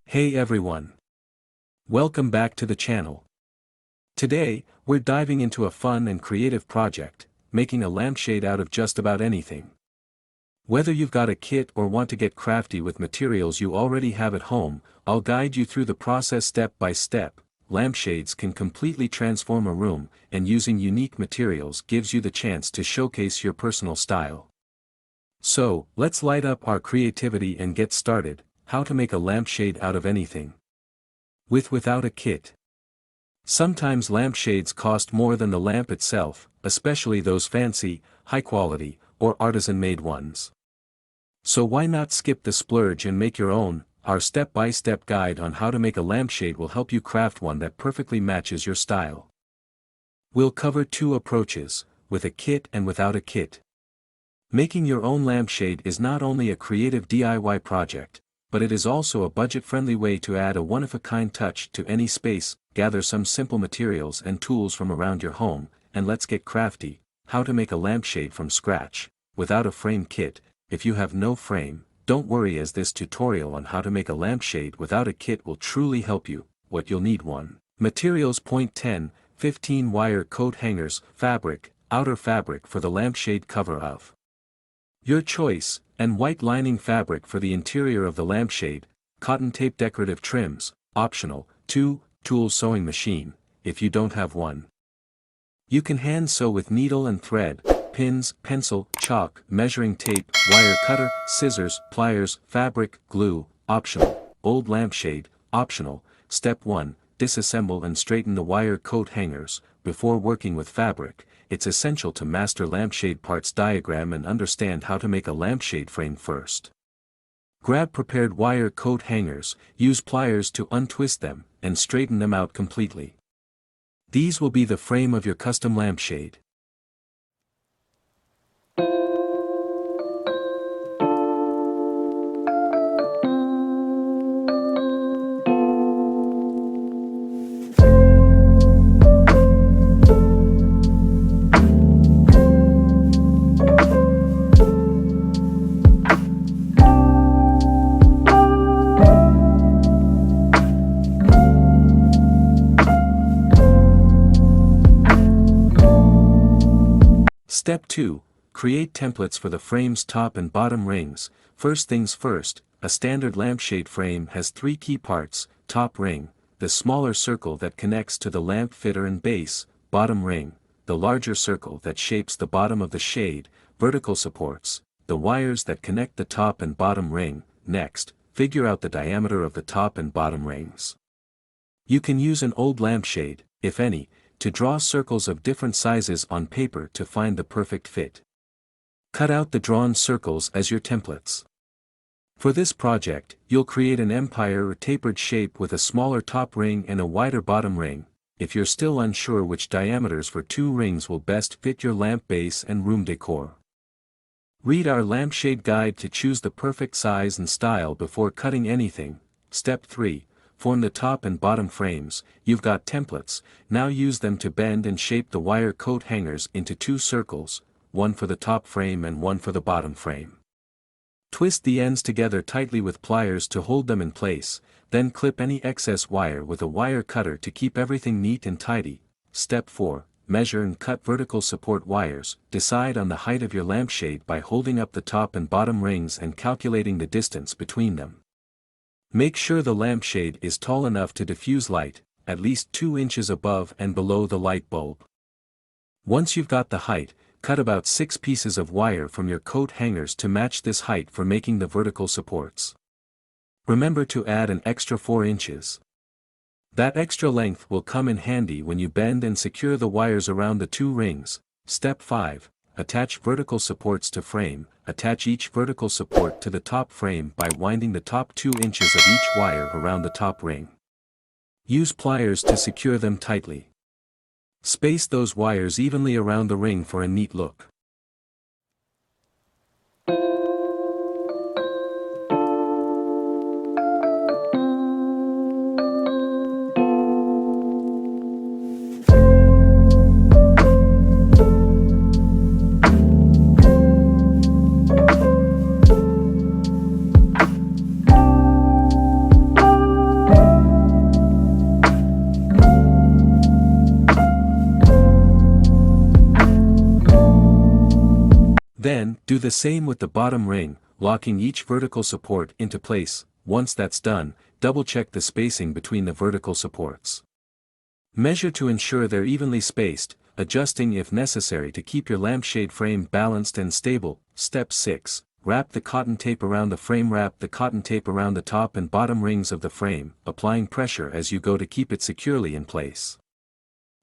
Hey everyone. Welcome back to the channel. Today, we're diving into a fun and creative project, making a lampshade out of just about anything. Whether you've got a kit or want to get crafty with materials you already have at home, I'll guide you through the process step by step. Lampshades can completely transform a room, and using unique materials gives you the chance to showcase your personal style. So, let's light up our creativity and get started. How to make a lampshade out of anything. Without a kit. Sometimes lampshades cost more than the lamp itself, especially those fancy, high-quality, or artisan-made ones. So why not skip the splurge and make your own? Our step-by-step guide on how to make a lampshade will help you craft one that perfectly matches your style. We'll cover two approaches, with a kit and without a kit. Making your own lampshade is not only a creative DIY project, but it is also a budget-friendly way to add a one-of-a-kind touch to any space. Gather some simple materials and tools from around your home, and let's get crafty. How to make a lampshade from scratch, without a frame kit. If you have no frame, don't worry, as this tutorial on how to make a lampshade without a kit will truly help you. What you'll need: 1. Materials. 10, 15 wire coat hangers. Fabric, outer fabric for the lampshade cover of your choice, and white lining fabric for the interior of the lampshade. Cotton tape. Decorative trims, optional. 2. Tool. Sewing machine, if you don't have one. You can hand sew with needle and thread. Pins, pencil, chalk, measuring tape, wire cutter, scissors, pliers, fabric, glue, optional. Old lampshade, optional. Step 1. Disassemble and straighten the wire coat hangers. Before working with fabric, it's essential to master lampshade parts diagram and understand how to make a lampshade frame first. Grab prepared wire coat hangers, use pliers to untwist them, and straighten them out completely. These will be the frame of your custom lampshade. Step 2. Create templates for the frame's top and bottom rings. First things first, a standard lampshade frame has 3 key parts: top ring, the smaller circle that connects to the lamp fitter and base; bottom ring, the larger circle that shapes the bottom of the shade; vertical supports, the wires that connect the top and bottom ring. Next, figure out the diameter of the top and bottom rings. You can use an old lampshade, if any, to draw circles of different sizes on paper to find the perfect fit. Cut out the drawn circles as your templates. For this project, you'll create an empire or tapered shape with a smaller top ring and a wider bottom ring. If you're still unsure which diameters for 2 rings will best fit your lamp base and room decor, read our lampshade guide to choose the perfect size and style before cutting anything. Step 3. Form the top and bottom frames. You've got templates, now use them to bend and shape the wire coat hangers into 2 circles, one for the top frame and one for the bottom frame. Twist the ends together tightly with pliers to hold them in place, then clip any excess wire with a wire cutter to keep everything neat and tidy. Step 4. Measure and cut vertical support wires. Decide on the height of your lampshade by holding up the top and bottom rings and calculating the distance between them. Make sure the lampshade is tall enough to diffuse light, at least 2 inches above and below the light bulb. Once you've got the height, cut about 6 pieces of wire from your coat hangers to match this height for making the vertical supports. Remember to add an extra 4 inches. That extra length will come in handy when you bend and secure the wires around the 2 rings. Step 5. Attach vertical supports to frame. Attach each vertical support to the top frame by winding the top 2 inches of each wire around the top ring. Use pliers to secure them tightly. Space those wires evenly around the ring for a neat look. Do the same with the bottom ring, locking each vertical support into place. Once that's done, double-check the spacing between the vertical supports. Measure to ensure they're evenly spaced, adjusting if necessary to keep your lampshade frame balanced and stable. Step 6. Wrap the cotton tape around the frame. Wrap the cotton tape around the top and bottom rings of the frame, applying pressure as you go to keep it securely in place.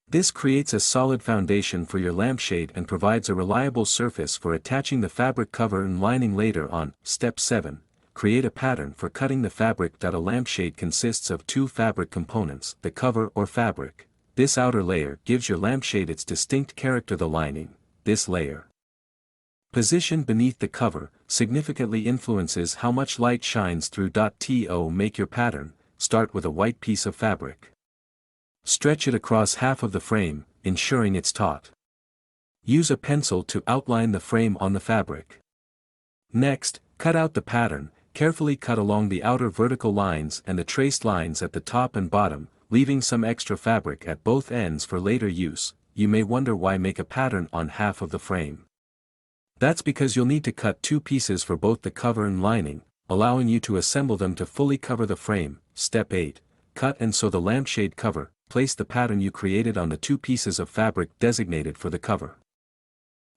This creates a solid foundation for your lampshade and provides a reliable surface for attaching the fabric cover and lining later on. Step 7. Create a pattern for cutting the fabric. A lampshade consists of two fabric components, the cover or fabric. This outer layer gives your lampshade its distinct character. The lining, this layer, positioned beneath the cover, significantly influences how much light shines through. To make your pattern, start with a white piece of fabric. Stretch it across half of the frame, ensuring it's taut. Use a pencil to outline the frame on the fabric. Next, cut out the pattern. Carefully cut along the outer vertical lines and the traced lines at the top and bottom, leaving some extra fabric at both ends for later use. You may wonder why make a pattern on half of the frame. That's because you'll need to cut two pieces for both the cover and lining, allowing you to assemble them to fully cover the frame. Step 8. Cut and sew the lampshade cover. Place the pattern you created on the two pieces of fabric designated for the cover.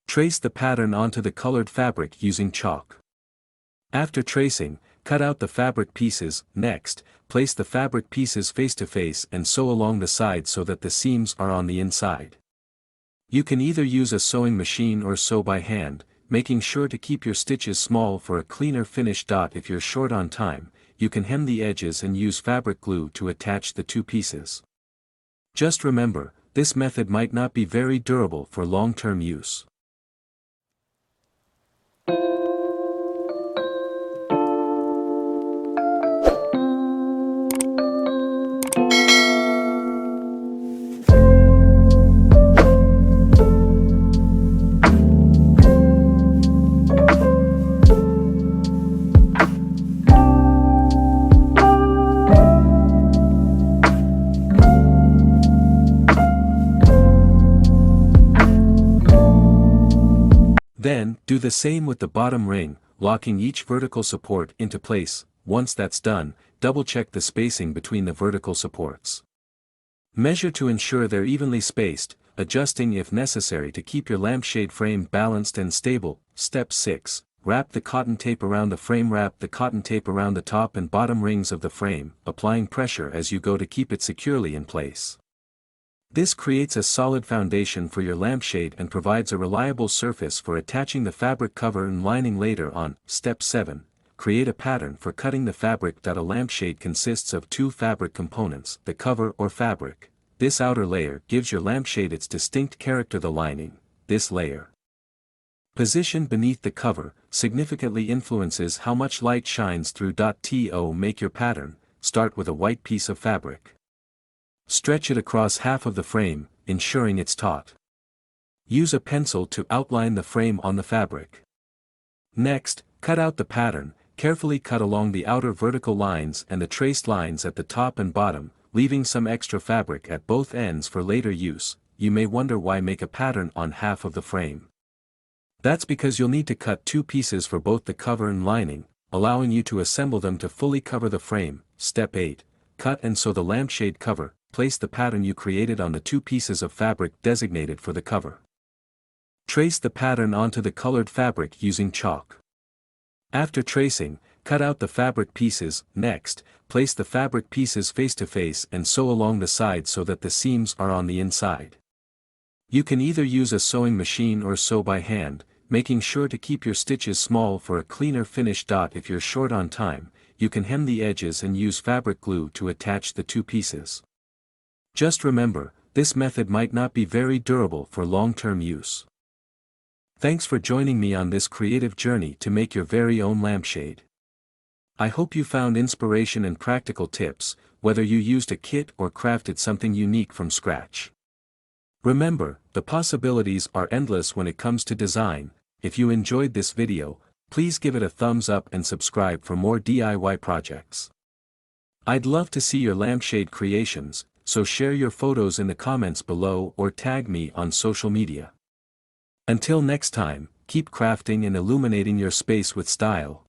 Trace the pattern onto the colored fabric using chalk. After tracing, cut out the fabric pieces. Next, place the fabric pieces face to face and sew along the sides so that the seams are on the inside. You can either use a sewing machine or sew by hand, making sure to keep your stitches small for a cleaner finish. If you're short on time, you can hem the edges and use fabric glue to attach the two pieces. Just remember, this method might not be very durable for long-term use. Then, do the same with the bottom ring, locking each vertical support into place. Once that's done, double-check the spacing between the vertical supports. Measure to ensure they're evenly spaced, adjusting if necessary to keep your lampshade frame balanced and stable. Step 6. Wrap the cotton tape around the frame. Wrap the cotton tape around the top and bottom rings of the frame, applying pressure as you go to keep it securely in place. This creates a solid foundation for your lampshade and provides a reliable surface for attaching the fabric cover and lining later on. Step 7. Create a pattern for cutting the fabric. A lampshade consists of two fabric components, the cover or fabric. This outer layer gives your lampshade its distinct character. The lining, this layer, positioned beneath the cover, significantly influences how much light shines through. To make your pattern, start with a white piece of fabric. Stretch it across half of the frame, ensuring it's taut. Use a pencil to outline the frame on the fabric. Next, cut out the pattern. Carefully cut along the outer vertical lines and the traced lines at the top and bottom, leaving some extra fabric at both ends for later use. You may wonder why make a pattern on half of the frame. That's because you'll need to cut two pieces for both the cover and lining, allowing you to assemble them to fully cover the frame. Step 8. Cut and sew the lampshade cover. Place the pattern you created on the two pieces of fabric designated for the cover. Trace the pattern onto the colored fabric using chalk. After tracing, cut out the fabric pieces. Next, place the fabric pieces face to face and sew along the sides so that the seams are on the inside. You can either use a sewing machine or sew by hand, making sure to keep your stitches small for a cleaner finish. If you're short on time, you can hem the edges and use fabric glue to attach the two pieces. Just remember, this method might not be very durable for long-term use. Thanks for joining me on this creative journey to make your very own lampshade. I hope you found inspiration and practical tips, whether you used a kit or crafted something unique from scratch. Remember, the possibilities are endless when it comes to design. If you enjoyed this video, please give it a thumbs up and subscribe for more DIY projects. I'd love to see your lampshade creations, so share your photos in the comments below or tag me on social media. Until next time, keep crafting and illuminating your space with style.